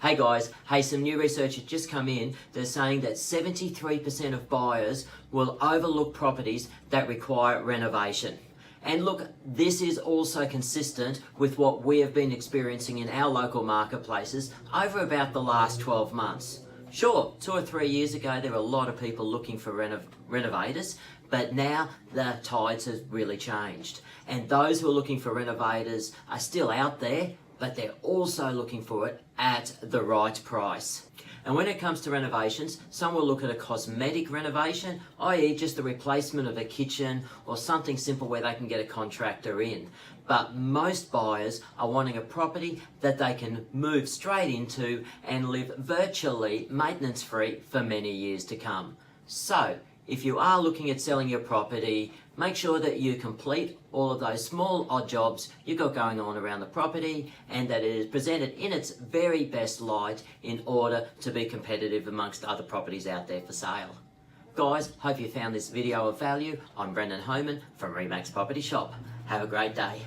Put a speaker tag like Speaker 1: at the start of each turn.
Speaker 1: Hey guys, some new research has just come in. They're saying that 73% of buyers will overlook properties that require renovation. And look, this is also consistent with what we have been experiencing in our local marketplaces over about the last 12 months. Sure, 2 or 3 years ago there were a lot of people looking for renovators, but now the tides have really changed. And those who are looking for renovators are still out there, but they're also looking for it at the right price. And when it comes to renovations, some will look at a cosmetic renovation, i.e. just the replacement of a kitchen or something simple where they can get a contractor in. But most buyers are wanting a property that they can move straight into and live virtually maintenance-free for many years to come. So, if you are looking at selling your property, make sure that you complete all of those small odd jobs you've got going on around the property and that it is presented in its very best light in order to be competitive amongst other properties out there for sale. Guys, hope you found this video of value. I'm Brendan Homan from Remax Property Shop. Have a great day.